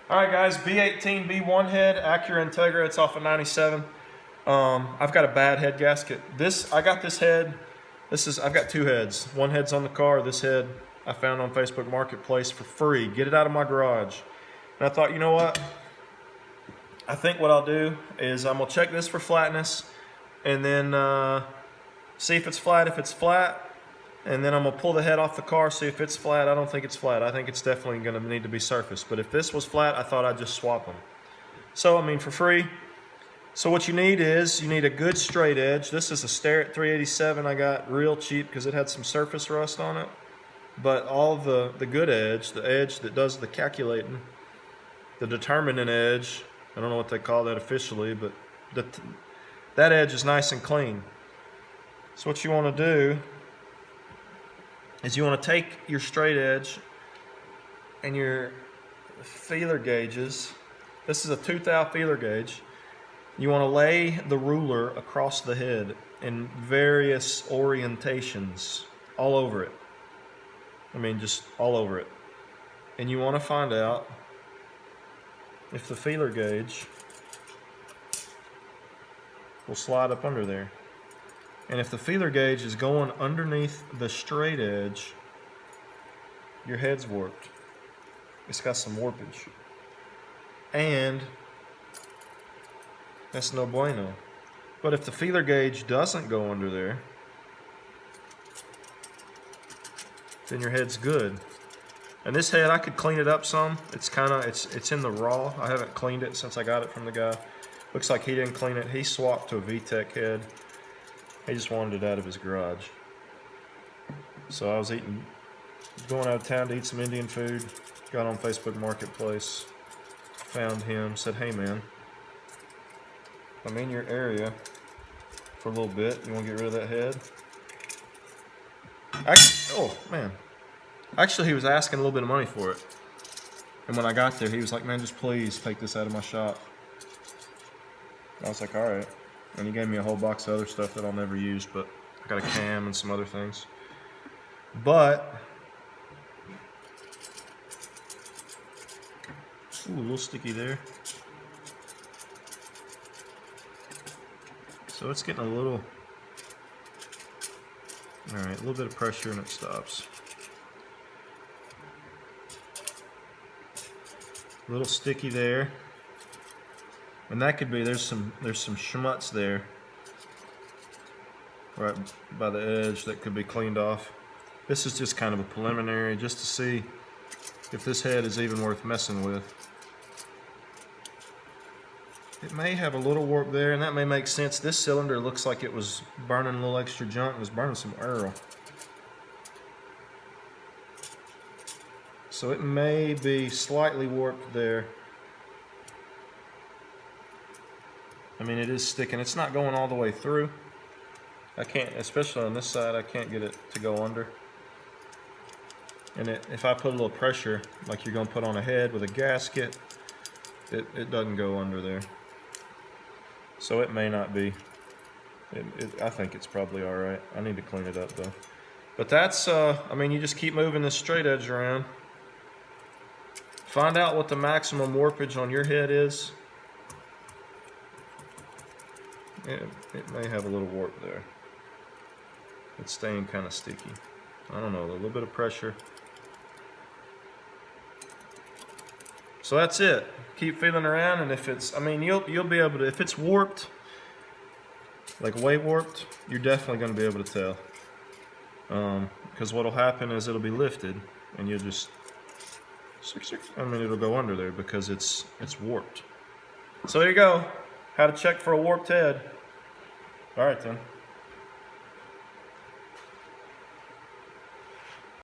All right, guys, B18 B1 head, Acura Integra. It's off of 97. I've got a bad head gasket. I got this head. I've got two heads. One head's on the car. This head I found on Facebook Marketplace for free. Get it out of my garage. And I thought, you know what? I think what I'll do is I'm gonna check this for flatness, and then see if it's flat. If it's flat, and then I'm gonna pull the head off the car, see if it's flat. I don't think it's flat. I think it's definitely gonna need to be surfaced. But if this was flat, I thought I'd just swap them. So, I mean, for free. So what you need is, you need a good straight edge. This is a Starrett 387 I got real cheap because it had some surface rust on it. But all the good edge, the edge that does the calculating, the determining edge, I don't know what they call that officially, but that edge is nice and clean. So what you want to do is you want to take your straight edge and your feeler gauges. This is a 2 thou feeler gauge. You want to lay the ruler across the head in various orientations, all over it. I mean, just all over it. And you want to find out if the feeler gauge will slide up under there. And if the feeler gauge is going underneath the straight edge, your head's warped. It's got some warpage. And that's no bueno. But if the feeler gauge doesn't go under there, then your head's good. And this head, I could clean it up some. It's in the raw. I haven't cleaned it since I got it from the guy. Looks like he didn't clean it. He swapped to a VTEC head. He just wanted it out of his garage. So I was going out of town to eat some Indian food. Got on Facebook Marketplace, found him, said, "Hey man, I'm in your area for a little bit. You want to get rid of that head?" Oh man. Actually, he was asking a little bit of money for it. And when I got there, he was like, "Man, just please take this out of my shop." I was like, "All right." And he gave me a whole box of other stuff that I'll never use, but I got a cam and some other things. But, ooh, a little sticky there. So it's getting a little, all right, a little bit of pressure and it stops. A little sticky there. And that could be, there's some schmutz there right by the edge that could be cleaned off. This is just kind of a preliminary just to see if this head is even worth messing with. It may have a little warp there, and that may make sense. This cylinder looks like it was burning a little extra junk. It was burning some oil. So it may be slightly warped there. I mean, it is sticking. It's not going all the way through. I can't, especially on this side, I can't get it to go under. And if I put a little pressure, like you're going to put on a head with a gasket, it doesn't go under there. So it may not be. I think it's probably all right. I need to clean it up though. But that's, I mean, you just keep moving this straight edge around. Find out what the maximum warpage on your head is. It may have a little warp there. It's staying kind of sticky. I don't know, a little bit of pressure. So that's it. Keep feeling around, and if it's, I mean, you'll be able to, if it's warped, like way warped, you're definitely going to be able to tell. Because what'll happen is it'll be lifted, and you'll just, I mean, it'll go under there because it's warped. So there you go. How to check for a warped head. All right then.